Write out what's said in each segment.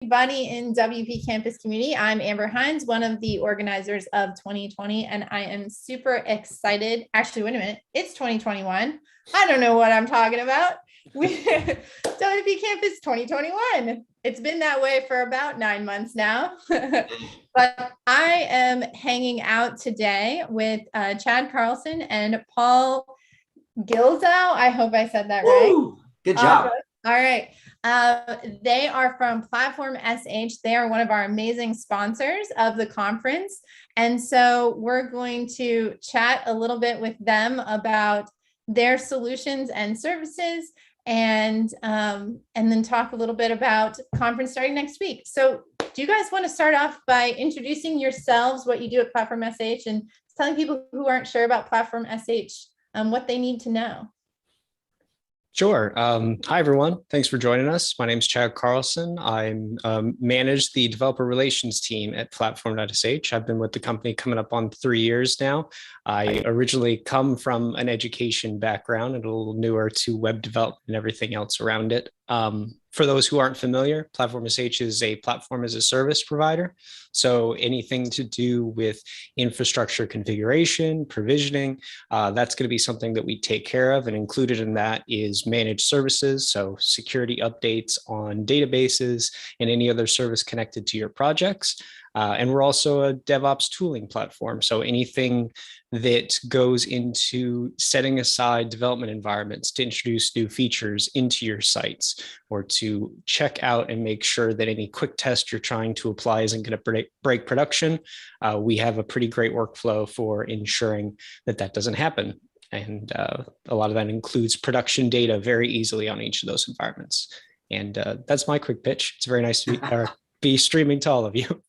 Everybody in WP Campus community. I'm Amber Hines, one of the organizers of 2020, and I am super excited. Actually, wait a minute. It's 2021. I don't know what I'm talking about. WP Campus 2021. It's been that way for about 9 months now. But I am hanging out today with Chad Carlson and Paul Gilzo. I hope I said that right. Woo! Good job. All right. They are from Platform.sh. They are one of our amazing sponsors of the conference. And so we're going to chat a little bit with them about their solutions and services, and then talk a little bit about conference starting next week. So do you guys want to start off by introducing yourselves, what you do at Platform.sh, and telling people who aren't sure about Platform.sh what they need to know? Sure. Hi, everyone. Thanks for joining us. My name is Chad Carlson. I manage the developer relations team at Platform.sh. I've been with the company coming up on 3 years now. I originally come from an education background and a little newer to web development and everything else around it. For those who aren't familiar, Platform.sh is a platform as a service provider. So anything to do with infrastructure configuration, provisioning, that's going to be something that we take care of. And included in that is managed services, so security updates on databases and any other service connected to your projects. And we're also a DevOps tooling platform. So anything that goes into setting aside development environments to introduce new features into your sites, or to check out and make sure that any quick test you're trying to apply isn't going to break production, we have a pretty great workflow for ensuring that that doesn't happen. And a lot of that includes production data very easily on each of those environments. And that's my quick pitch. It's very nice to be streaming to all of you.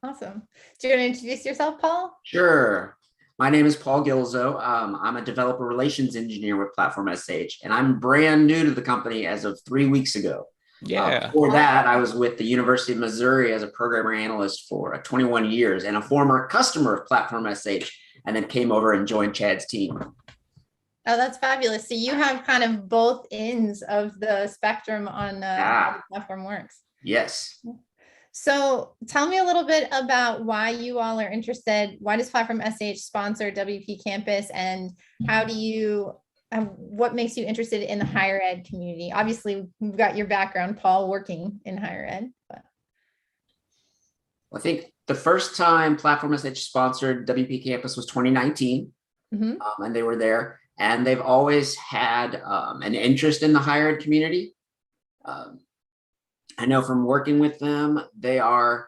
Awesome. Do you want to introduce yourself, Paul? Sure. My name is Paul Gilzo. I'm a developer relations engineer with Platform.sh, and I'm brand new to the company as of 3 weeks ago. Yeah. Before that, I was with the University of Missouri as a programming analyst for 21 years and a former customer of Platform.sh, and then came over and joined Chad's team. Oh, that's fabulous. So you have kind of both ends of the spectrum on how the platform works. Yes. So tell me a little bit about why you all are interested. Why does Platform.sh sponsor WP Campus, and how do you, what makes you interested in the higher ed community? Obviously, we've got your background, Paul, working in higher ed. But I think the first time Platform.sh sponsored WP Campus was 2019, and they were there. And they've always had an interest in the higher ed community. I know from working with them, they have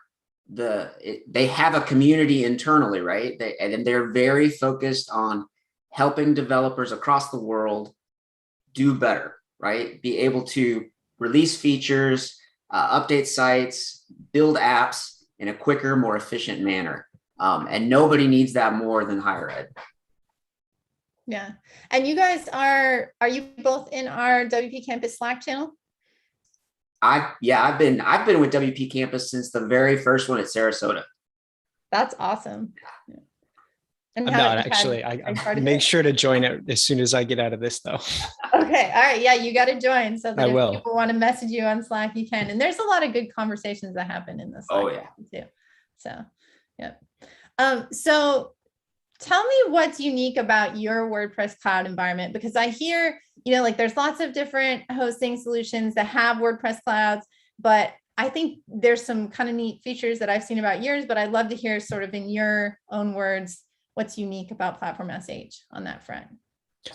a community internally, right? And they're very focused on helping developers across the world do better, right? Be able to release features, update sites, build apps in a quicker, more efficient manner. And nobody needs that more than higher ed. Yeah. And you guys are you both in our WP Campus Slack channel? I've been with WP Campus since the very first one at Sarasota. That's awesome. Yeah. And I'm not actually. I make sure to join it as soon as I get out of this, though. Okay. All right. Yeah, you got to join, so that if people want to message you on Slack, you can. And there's a lot of good conversations that happen in the Slack too. So, yeah. So tell me what's unique about your WordPress cloud environment, because I hear, like there's lots of different hosting solutions that have WordPress clouds, but I think there's some kind of neat features that I've seen about yours, but I'd love to hear sort of in your own words, what's unique about Platform.sh on that front.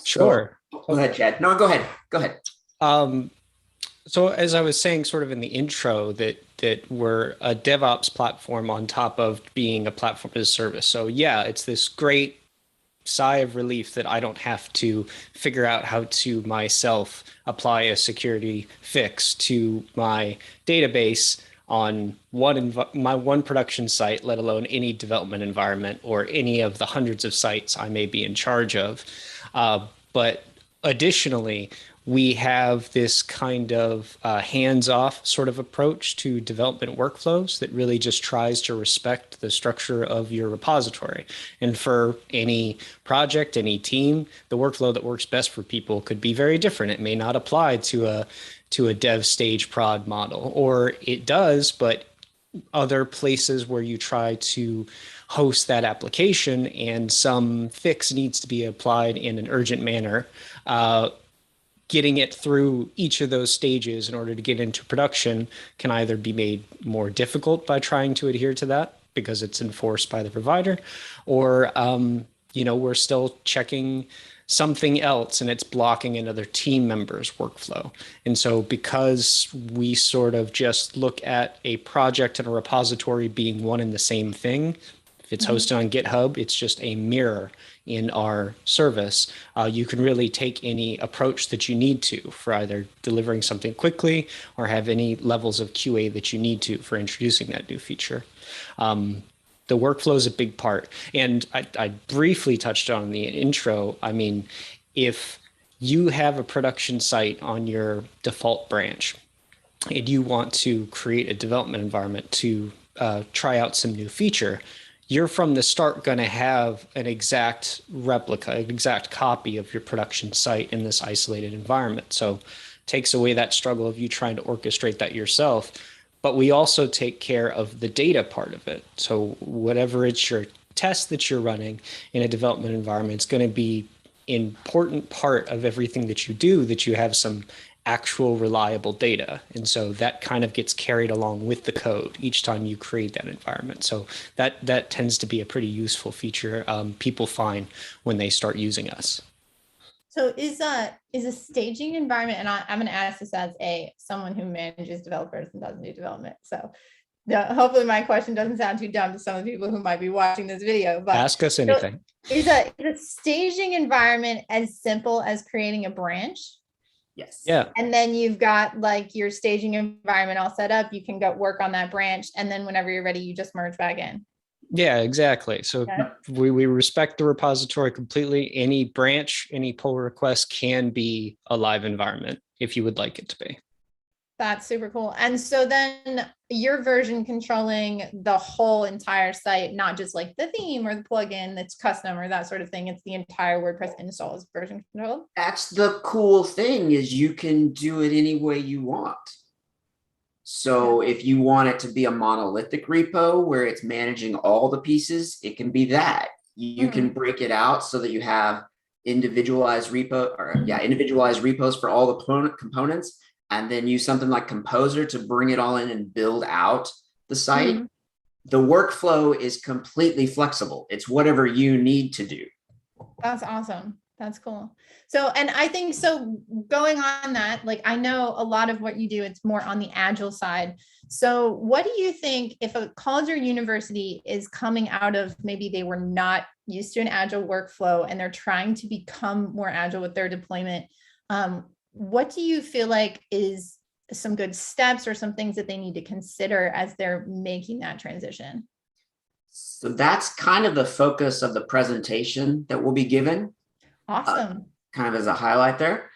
Sure. Go ahead, Chad. No, go ahead. Go ahead. So as I was saying sort of in the intro, that we're a DevOps platform on top of being a platform as a service. So yeah, it's this great sigh of relief that I don't have to figure out how to myself apply a security fix to my database on my one production site, let alone any development environment or any of the hundreds of sites I may be in charge of. But additionally, we have this kind of hands-off sort of approach to development workflows that really just tries to respect the structure of your repository. And for any project, any team, the workflow that works best for people could be very different. It may not apply to a dev stage prod model, or it does, but other places where you try to host that application and some fix needs to be applied in an urgent manner, getting it through each of those stages in order to get into production can either be made more difficult by trying to adhere to that because it's enforced by the provider, or we're still checking something else and it's blocking another team member's workflow. And so because we sort of just look at a project and a repository being one and the same thing, if it's hosted on GitHub, it's just a mirror in our service. You can really take any approach that you need to for either delivering something quickly or have any levels of QA that you need to for introducing that new feature. The workflow is a big part. And I briefly touched on the intro. I mean, if you have a production site on your default branch and you want to create a development environment to try out some new feature, you're from the start going to have an exact replica, an exact copy of your production site in this isolated environment. So it takes away that struggle of you trying to orchestrate that yourself. But we also take care of the data part of it. So whatever it's your test that you're running in a development environment, it's going to be an important part of everything that you do, that you have some actual reliable data. And so that kind of gets carried along with the code each time you create that environment. So that tends to be a pretty useful feature people find when they start using us. So is a staging environment, and I'm going to ask this as someone who manages developers and doesn't do development. So hopefully my question doesn't sound too dumb to some of the people who might be watching this video. But ask us anything. So is a staging environment as simple as creating a branch? Yes. Yeah. And then you've got like your staging environment all set up. You can go work on that branch, and then whenever you're ready, you just merge back in. Yeah, exactly. So we respect the repository completely. Any branch, any pull request can be a live environment if you would like it to be. That's super cool. And so then your version controlling the whole entire site, not just like the theme or the plugin that's custom or that sort of thing. It's the entire WordPress install is version controlled. That's the cool thing, is you can do it any way you want. So if you want it to be a monolithic repo where it's managing all the pieces, it can be that. You can break it out so that you have individualized repos for all the components, and then use something like Composer to bring it all in and build out the site. The workflow is completely flexible. It's whatever you need to do. That's awesome. That's cool. So, and I think so going on that, like, I know a lot of what you do, it's more on the Agile side. So what do you think if a college or university is coming out of, maybe they were not used to an Agile workflow and they're trying to become more Agile with their deployment? What do you feel like is some good steps or some things that they need to consider as they're making that transition? So that's kind of the focus of the presentation that will be given. Awesome. Kind of as a highlight there.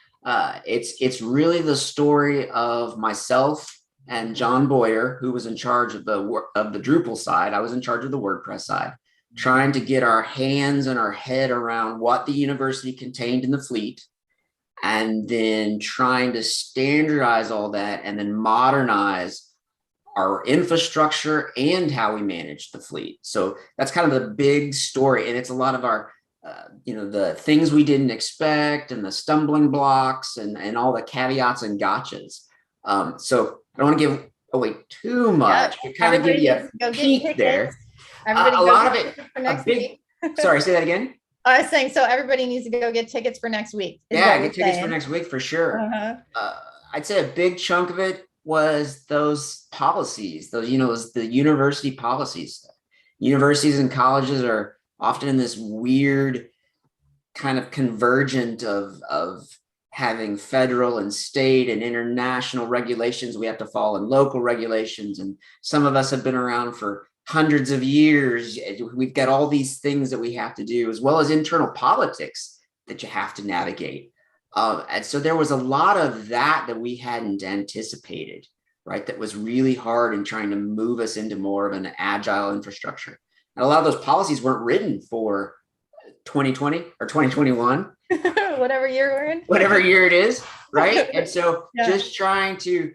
It's really the story of myself and John Boyer, who was in charge of the Drupal side. I was in charge of the WordPress side, trying to get our hands and our head around what the university contained in the fleet, and then trying to standardize all that and then modernize our infrastructure and how we manage the fleet. So that's kind of the big story. And it's a lot of our the things we didn't expect and the stumbling blocks and all the caveats and gotchas. So I don't want to give away too much. To kind of give you a peek there. A lot of it. Sorry, say that again. I was saying, so everybody needs to go get tickets for next week. Yeah, get tickets for next week for sure. I'd say a big chunk of it was those policies, the university policies. Universities and colleges are often in this weird kind of convergent of having federal and state and international regulations. We have to follow in local regulations. And some of us have been around for hundreds of years. We've got all these things that we have to do, as well as internal politics that you have to navigate. And so there was a lot of that we hadn't anticipated, right? That was really hard in trying to move us into more of an agile infrastructure. And a lot of those policies weren't written for 2020 or 2021, whatever year we're in, whatever year it is, right? And so Yeah. just trying to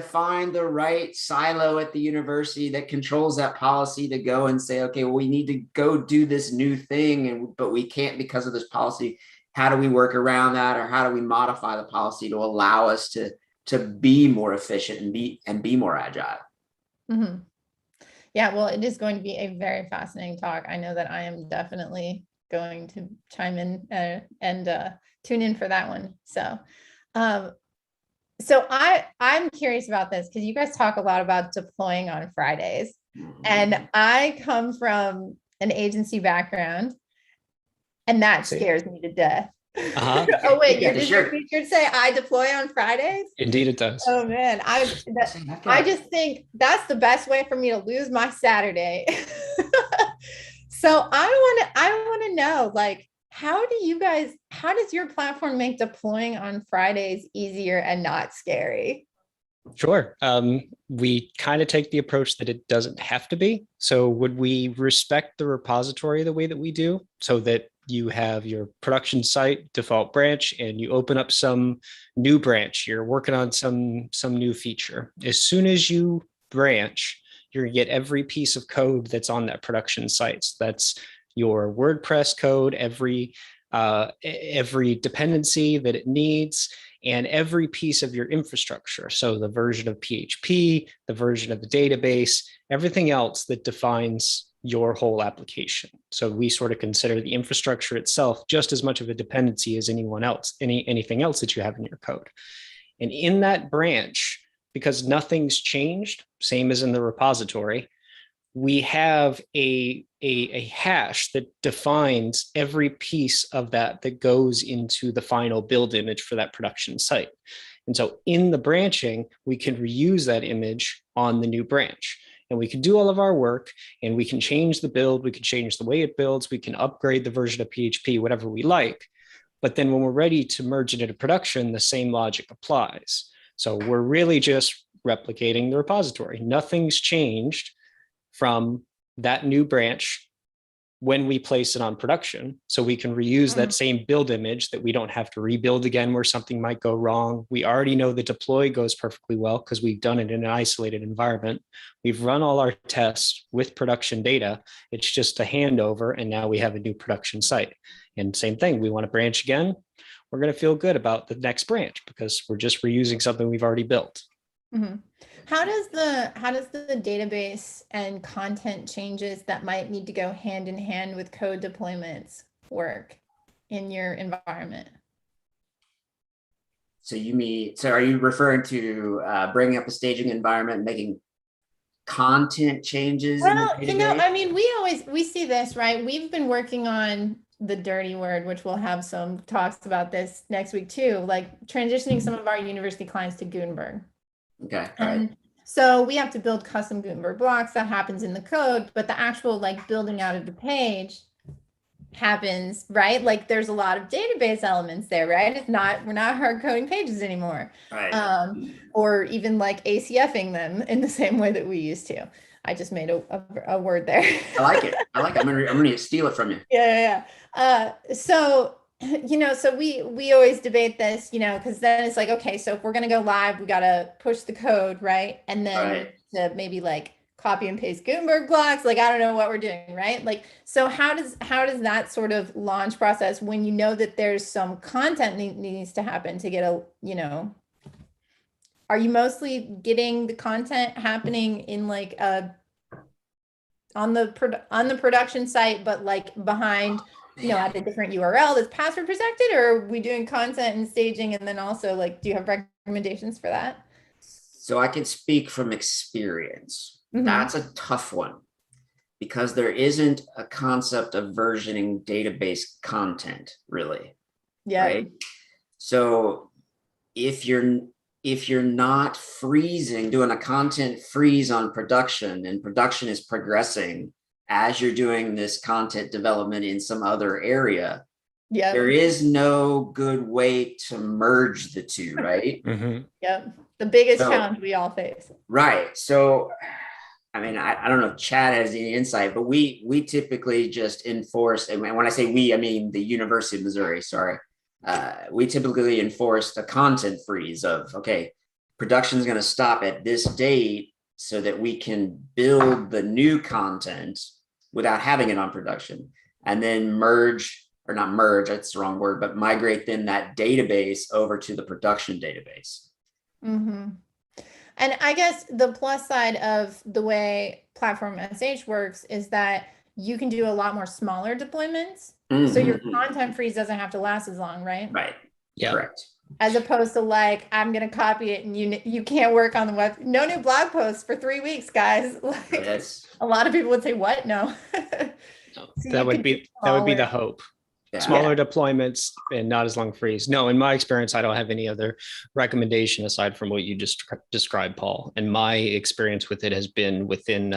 find the right silo at the university that controls that policy to go and say, okay, well, we need to go do this new thing, but we can't because of this policy. How do we work around that, or how do we modify the policy to allow us to be more efficient and be more agile? Mm-hmm. Yeah, well, it is going to be a very fascinating talk. I know that I am definitely going to chime in and tune in for that one. So, I'm curious about this because you guys talk a lot about deploying on Fridays, and I come from an agency background, and that scares me to death. Oh wait, did your feature say I deploy on Fridays? Indeed, it does. Oh man, I just think that's the best way for me to lose my Saturday. So I want to know, like, how does your platform make deploying on Fridays easier and not scary? Sure. We kind of take the approach that it doesn't have to be. So would we respect the repository the way that we do, so that you have your production site default branch and you open up some new branch, you're working on some new feature. As soon as you branch, you're gonna get every piece of code that's on that production site. So that's your WordPress code, every dependency that it needs, and every piece of your infrastructure. So the version of PHP, the version of the database, everything else that defines your whole application. So we sort of consider the infrastructure itself just as much of a dependency as anything else that you have in your code. And in that branch, because nothing's changed, same as in the repository, we have a hash that defines every piece of that goes into the final build image for that production site. And so in the branching, we can reuse that image on the new branch. And we can do all of our work, and we can change the build, we can change the way it builds, we can upgrade the version of PHP, whatever we like. But then when we're ready to merge it into production, the same logic applies. So we're really just replicating the repository. Nothing's changed from that new branch when we place it on production. So we can reuse that same build image, that we don't have to rebuild again where something might go wrong. We already know the deploy goes perfectly well because we've done it in an isolated environment. We've run all our tests with production data. It's just a handover, and now we have a new production site. And same thing, we want to branch again, we're going to feel good about the next branch because we're just reusing something we've already built. Mm-hmm. How does the database and content changes that might need to go hand in hand with code deployments work in your environment? So are you referring to bringing up a staging environment and making content changes? Well, I mean, we see this, right? We've been working on the dirty word, which we'll have some talks about this next week too, like transitioning some of our university clients to Gutenberg. Okay. And so we have to build custom Gutenberg blocks. That happens in the code, but the actual like building out of the page happens, right? Like there's a lot of database elements there, right? We're not hard coding pages anymore. Right. Or even like ACFing them in the same way that we used to. I just made a word there. I like it. I'm gonna steal it from you. Yeah. So we always debate this, because then it's like, okay, so if we're going to go live, we got to push the code, right? And then to maybe like copy and paste Gutenberg blocks. Like, I don't know what we're doing, right? Like, so how does that sort of launch process, when you know that there's some content needs to happen to get are you mostly getting the content happening in like on the production site, but like behind, at a different URL that's password protected, or are we doing content and staging? And then also, like, do you have recommendations for that? So I can speak from experience. Mm-hmm. That's a tough one because there isn't a concept of versioning database content, really. Yeah. Right. So if you're not freezing, doing a content freeze on production, and production is progressing as you're doing this content development in some other area, Yep. there is no good way to merge the two, right? Mhm. Yep. The biggest So- challenge we all face. Right. So, I mean, I don't know if Chad has any insight, but we typically just enforce, and when I say we, I mean the University of Missouri, sorry. We typically enforce the content freeze of, okay, production is going to stop at this date so that we can build the new content without having it on production, and then merge, or not merge, that's the wrong word, but migrate then that database over to the production database. Mm-hmm. And I guess the plus side of the way Platform.sh works is that you can do a lot more smaller deployments. So your content freeze doesn't have to last as long, right? Right. Yeah. Correct. As opposed to like, I'm going to copy it and you can't work on the web. No new blog posts for 3 weeks, guys. Like, Yes. a lot of people would say, what? No. No, So that you would can be do the smaller. hope. Yeah. Smaller deployments and not as long freeze. No, in my experience, I don't have any other recommendation aside from what you just described, Paul. And my experience with it has been within,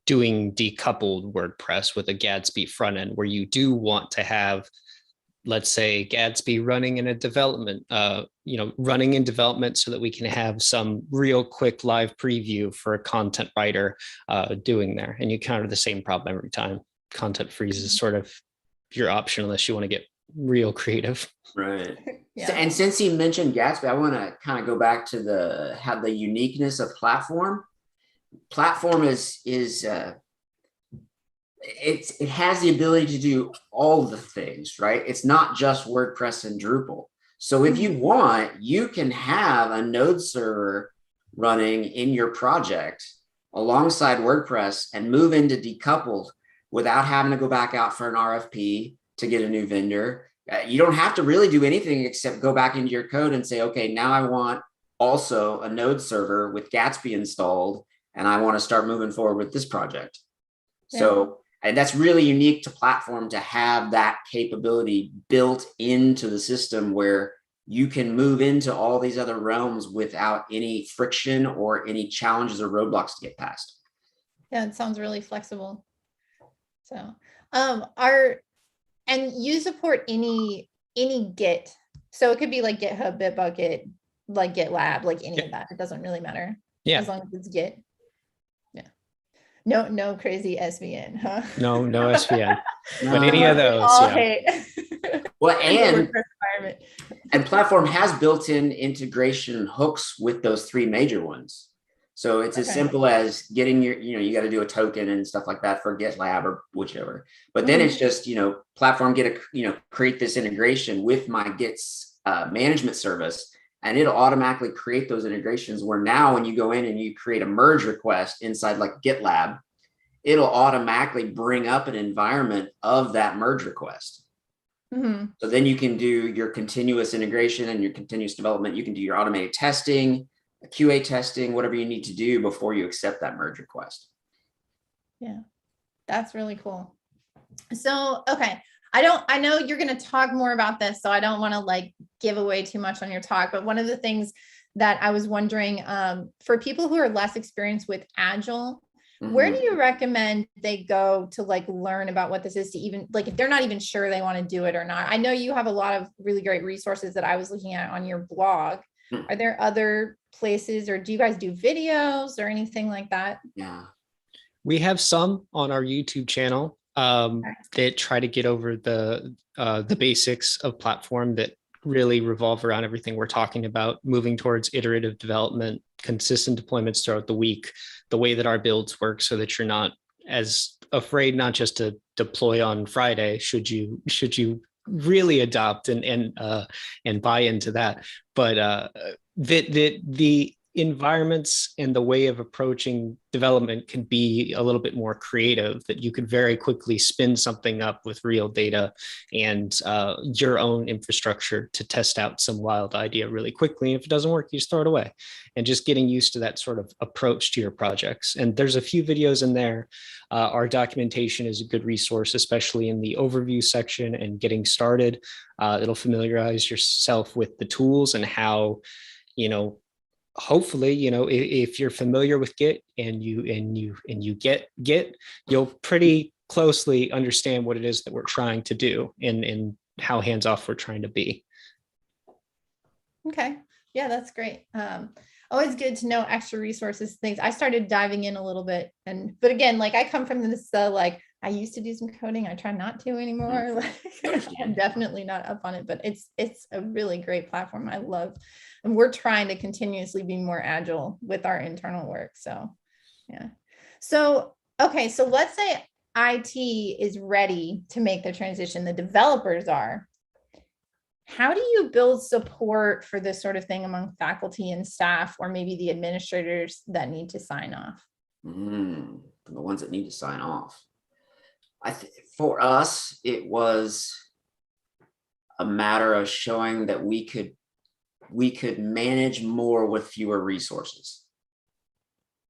doing decoupled WordPress with a Gatsby front end, where you do want to have, let's say, Gatsby running in a development, running in development so that we can have some real quick live preview for a content writer doing there. And you counter the same problem every time. Content freeze is sort of your option unless you want to get real creative. Right. Yeah. And since you mentioned Gatsby, I want to kind of go back to the uniqueness of Platform. Platform it has the ability to do all the things, right? It's not just WordPress and Drupal. So if you want, you can have a node server running in your project alongside WordPress and move into decoupled without having to go back out for an RFP to get a new vendor. You don't have to really do anything except go back into your code and say, okay, now I want also a node server with Gatsby installed, and I want to start moving forward with this project. Yeah. So, and that's really unique to Platform to have that capability built into the system where you can move into all these other realms without any friction or any challenges or roadblocks to get past. Yeah, it sounds really flexible. So, and you support any Git. So it could be like GitHub, Bitbucket, like GitLab, like any of that. It doesn't really matter. Yeah. As long as it's Git. Yeah. No crazy SVN, huh? No SVN. No. But any of those, All yeah. hate. Well, WordPress environment. and Platform has built-in integration hooks with those three major ones. So it's as simple as getting your, you got to do a token and stuff like that for GitLab or whichever. But then it's just, Platform create this integration with my Git's management service, and it'll automatically create those integrations where now when you go in and you create a merge request inside like GitLab, it'll automatically bring up an environment of that merge request. So then you can do your continuous integration and your continuous development. You can do your automated testing, QA testing, whatever you need to do before you accept that merge request. Yeah, that's really cool. So, okay. I know you're going to talk more about this, so I don't want to like give away too much on your talk, but one of the things that I was wondering, for people who are less experienced with Agile, where do you recommend they go to like learn about what this is, to even like if they're not even sure they want to do it or not? I know you have a lot of really great resources that I was looking at on your blog. Are there other places, or do you guys do videos or anything like that? Yeah. We have some on our YouTube channel that try to get over the basics of Platform that really revolve around everything we're talking about, moving towards iterative development, consistent deployments throughout the week, the way that our builds work, so that you're not as afraid not just to deploy on Friday, should you really adopt and buy into that, but the environments and the way of approaching development can be a little bit more creative, that you could very quickly spin something up with real data and your own infrastructure to test out some wild idea really quickly. And if it doesn't work, you just throw it away, and just getting used to that sort of approach to your projects. And there's a few videos in there. Our documentation is a good resource, especially in the overview section and getting started. It'll familiarize yourself with the tools and how, hopefully, if you're familiar with Git and you get Git, you'll pretty closely understand what it is that we're trying to do and how hands-off we're trying to be. Okay. Yeah, that's great. Always good to know extra resources, things. I started diving in a little bit, but again, like I come from this, like I used to do some coding. I try not to anymore. Like, I'm definitely not up on it, but it's a really great platform. I love, and we're trying to continuously be more agile with our internal work. So, yeah. So, okay. So let's say IT is ready to make the transition. The developers are. How do you build support for this sort of thing among faculty and staff, or maybe the administrators that need to sign off? The ones that need to sign off. I think for us, it was a matter of showing that we could manage more with fewer resources.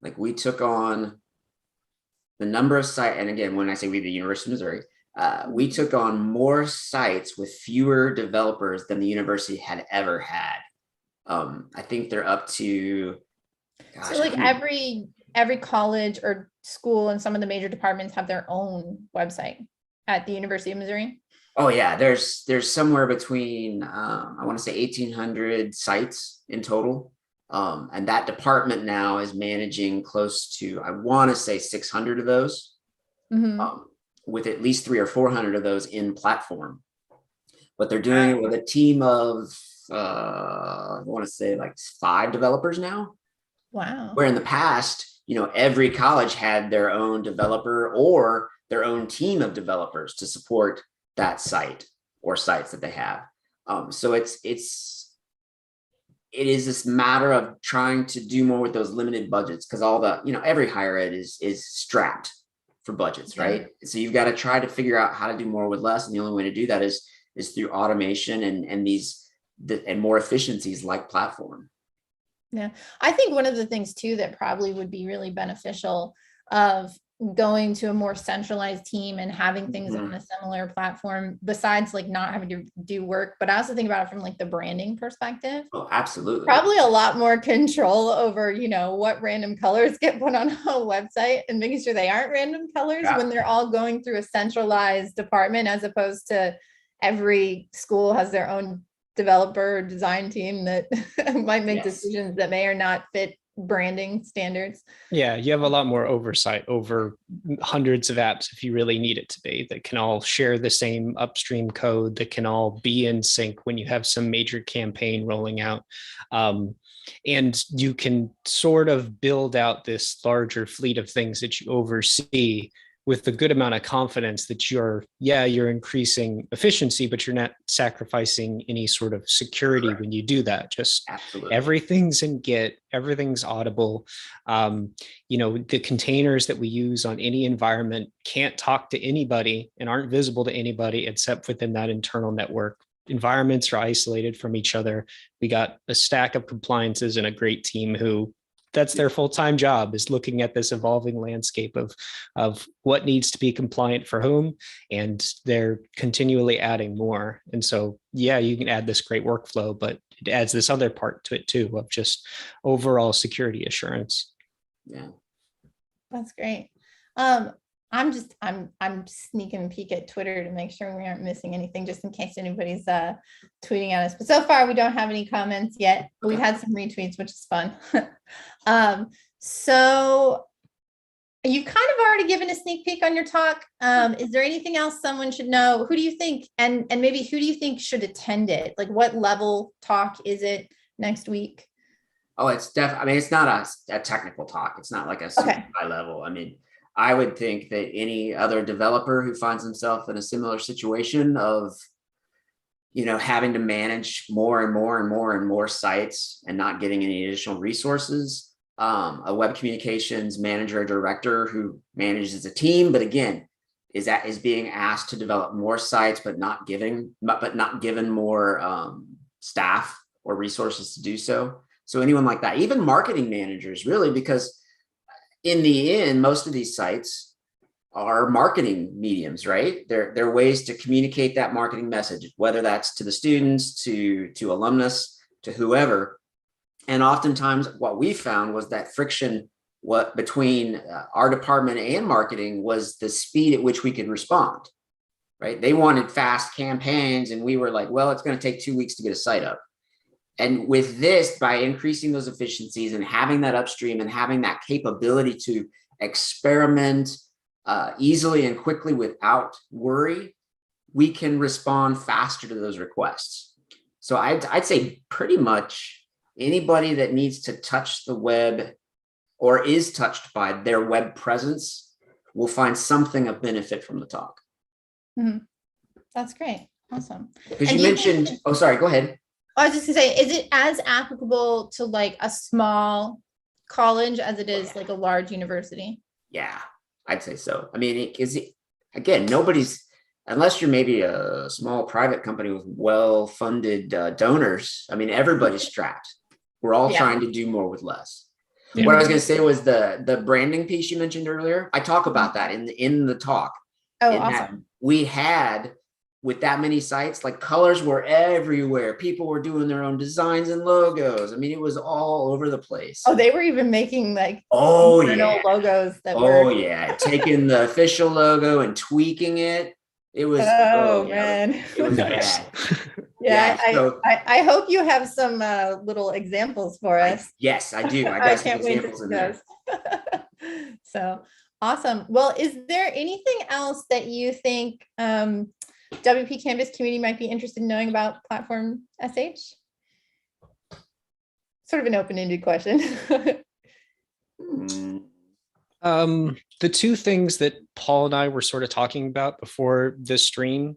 Like we took on the number of sites, and again, when I say we, the University of Missouri, we took on more sites with fewer developers than the university had ever had. I think they're up to, gosh, so like every college or school and some of the major departments have their own website at the University of Missouri. Oh yeah, there's somewhere between I want to say 1,800 sites in total. And that department now is managing close to, I want to say 600 of those. With at least 300 or 400 of those in platform, but they're doing it with a team of I want to say like 5 developers now. Wow. Where in the past, every college had their own developer or their own team of developers to support that site or sites that they have. So it is this matter of trying to do more with those limited budgets, because all the, every higher ed is strapped for budgets, right? So you've got to try to figure out how to do more with less. And the only way to do that is through automation and more efficiencies like Platform. Yeah. I think one of the things too that probably would be really beneficial of going to a more centralized team and having things on a similar platform, besides like not having to do work, but I also think about it from like the branding perspective. Oh, absolutely. Probably a lot more control over, what random colors get put on a website and making sure they aren't random colors when they're all going through a centralized department, as opposed to every school has their own developer or design team that might make decisions that may or not fit branding standards. Yeah, you have a lot more oversight over hundreds of apps if you really need it to be, that can all share the same upstream code, that can all be in sync when you have some major campaign rolling out. And you can sort of build out this larger fleet of things that you oversee with a good amount of confidence that you're increasing efficiency, but you're not sacrificing any sort of security when you do that. Just everything's in Git, everything's audible. The containers that we use on any environment can't talk to anybody and aren't visible to anybody except within that internal network. Environments are isolated from each other. We got a stack of compliances and a great team who that's their full-time job, is looking at this evolving landscape of what needs to be compliant for whom, and they're continually adding more. And so, you can add this great workflow, but it adds this other part to it too, of just overall security assurance. Yeah, that's great. I'm sneaking a peek at Twitter to make sure we aren't missing anything, just in case anybody's tweeting at us. But so far we don't have any comments yet. We've had some retweets, which is fun. So you've kind of already given a sneak peek on your talk. Is there anything else someone should know? Who do you think, and maybe who do you think should attend it? Like, what level talk is it next week? Oh, it's definitely, it's not a technical talk. It's not like a super high level. I would think that any other developer who finds himself in a similar situation of, having to manage more and more and more and more sites and not getting any additional resources, a web communications manager or director who manages a team, but again, is being asked to develop more sites, but not given more staff or resources to do so. So anyone like that, even marketing managers, really, because in the end, most of these sites are marketing mediums, right? They're ways to communicate that marketing message, whether that's to the students, to alumnus, to whoever. And oftentimes what we found was that friction what between our department and marketing was the speed at which we could respond, right? They wanted fast campaigns, and we were like, well, it's going to take 2 weeks to get a site up. And with this, by increasing those efficiencies and having that upstream and having that capability to experiment easily and quickly without worry, we can respond faster to those requests. So I'd say pretty much anybody that needs to touch the web or is touched by their web presence will find something of benefit from the talk. Mm-hmm. That's great. Awesome. Because you mentioned, oh, sorry, go ahead. I was just gonna say, is it as applicable to like a small college as it is like a large university? Yeah, I'd say so. I mean, again, nobody's, unless you're maybe a small private company with well-funded donors. I mean, everybody's strapped. We're all trying to do more with less. Yeah. What I was going to say was the branding piece you mentioned earlier. I talk about that in the talk. Oh, awesome. We had, with that many sites, like colors were everywhere. People were doing their own designs and logos. I mean, it was all over the place. Oh, they were even making like logos that taking the official logo and tweaking it. It was man. It was nice. Bad. I hope you have some little examples for us. Yes, I do. I got some examples in there. So awesome. Well, is there anything else that you think WP Canvas community might be interested in knowing about Platform.sh? Sort of an open-ended question. The two things that Paul and I were sort of talking about before this stream,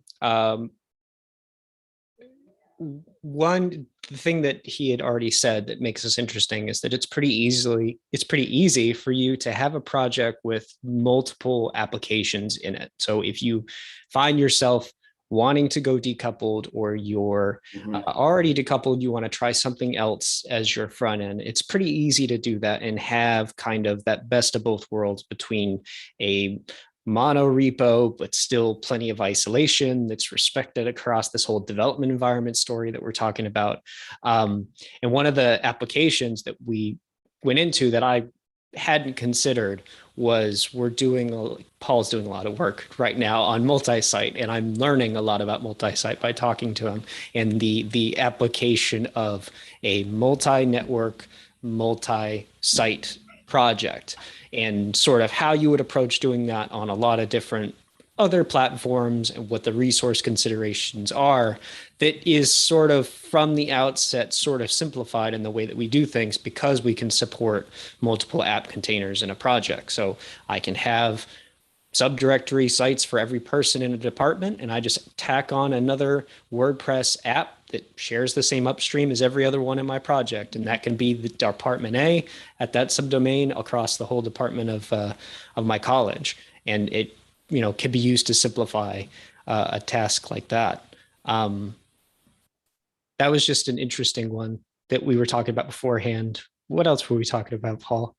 one, the thing that he had already said that makes this interesting is that it's pretty easy for you to have a project with multiple applications in it. So if you find yourself wanting to go decoupled, or you're already decoupled, you want to try something else as your front end, it's pretty easy to do that and have kind of that best of both worlds between a mono repo, but still plenty of isolation that's respected across this whole development environment story that we're talking about. And one of the applications that we went into that I hadn't considered was Paul's doing a lot of work right now on multi-site, and I'm learning a lot about multi-site by talking to him, and the application of a multi-network, multi-site project, and sort of how you would approach doing that on a lot of different other platforms and what the resource considerations are. That is sort of from the outset sort of simplified in the way that we do things, because we can support multiple app containers in a project. So I can have subdirectory sites for every person in a department, and I just tack on another WordPress app that shares the same upstream as every other one in my project. And that can be the department A at that subdomain across the whole department of my college. And it, can be used to simplify a task like that. That was just an interesting one that we were talking about beforehand. What else were we talking about, Paul?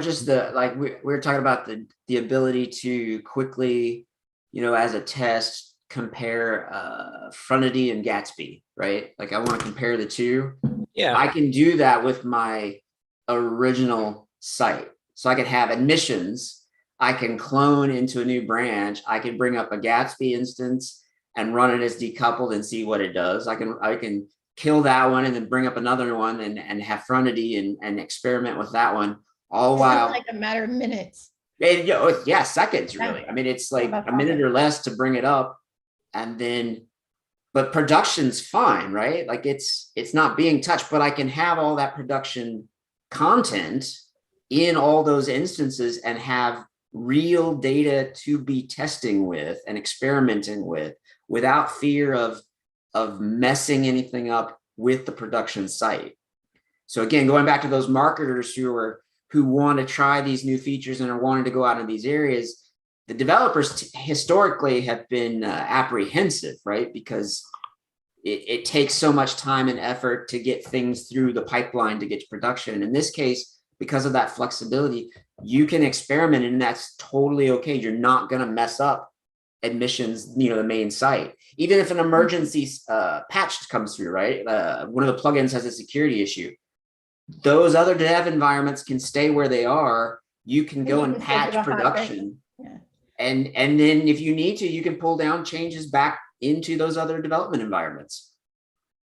Just we were talking about the ability to quickly, as a test, compare Frontity and Gatsby, right? Like I want to compare the two. Yeah, I can do that with my original site. So I could have admissions. I can clone into a new branch. I can bring up a Gatsby instance and run it as decoupled and see what it does. I can kill that one and then bring up another one and have Frontity and experiment with that one. All while like a matter of minutes. Seconds really. I mean, it's like a minute or less to bring it up, and then, but production's fine, right? Like it's not being touched, but I can have all that production content in all those instances and have real data to be testing with and experimenting with without fear of messing anything up with the production site. So again, going back to those marketers who want to try these new features and are wanting to go out in these areas, the developers historically have been apprehensive, right? Because it takes so much time and effort to get things through the pipeline to get to production. In this case, because of that flexibility, you can experiment, and that's totally okay. You're not going to mess up admissions, the main site. Even if an emergency patch comes through, right? One of the plugins has a security issue. those other dev environments can stay where they are. You can go and patch production. Yeah. And then if you need to, you can pull down changes back into those other development environments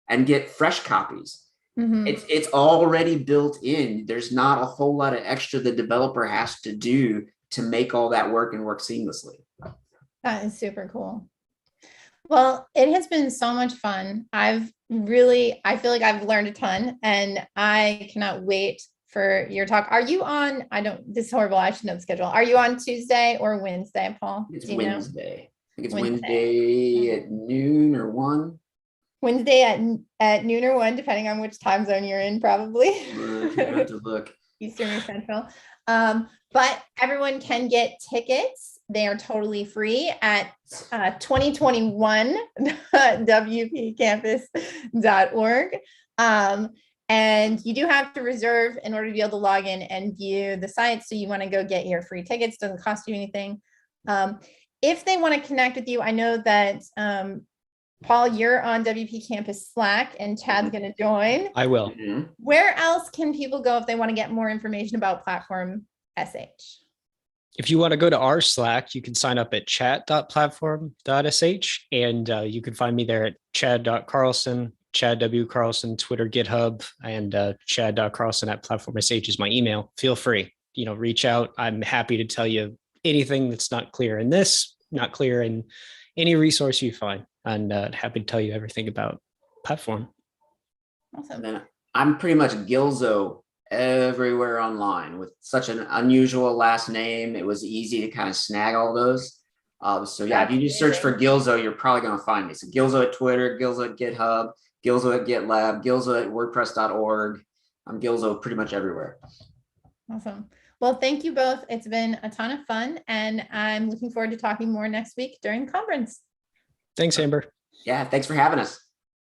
and get fresh copies. It's already built in. There's not a whole lot of extra the developer has to do to make all that work and work seamlessly. That is super cool. Well, it has been so much fun. I feel like I've learned a ton, and I cannot wait for your talk. Are you on, this is horrible, I should know the schedule. Are you on Tuesday or Wednesday, Paul? It's Wednesday. I think it's Wednesday at noon or 1. Wednesday at noon or 1, depending on which time zone you're in, probably. I have to look. Eastern or Central. But everyone can get tickets. They are totally free at 2021wpcampus.org. And you do have to reserve in order to be able to log in and view the site. So you want to go get your free tickets. Doesn't cost you anything. If they want to connect with you, I know that Paul, you're on WP Campus Slack, and Chad's going to join. I will. Where else can people go if they want to get more information about Platform.sh? If you want to go to our Slack, you can sign up at chat.platform.sh, and you can find me there at chad.carlson, Chad W. Carlson, Twitter, GitHub, and chad.carlson@platform.sh is my email. Feel free, reach out. I'm happy to tell you anything that's not clear in this, not clear in any resource you find, and happy to tell you everything about Platform. Awesome. And then I'm pretty much Gilzo everywhere online. With such an unusual last name, it was easy to kind of snag all those. So yeah, if you just search for Gilzo, you're probably going to find me. So Gilzo at Twitter, Gilzo at GitHub, Gilzo at GitLab, Gilzo at WordPress.org. I'm Gilzo pretty much everywhere. Awesome. Well, thank you both. It's been a ton of fun, and I'm looking forward to talking more next week during the conference. Thanks, Amber. Yeah, thanks for having us.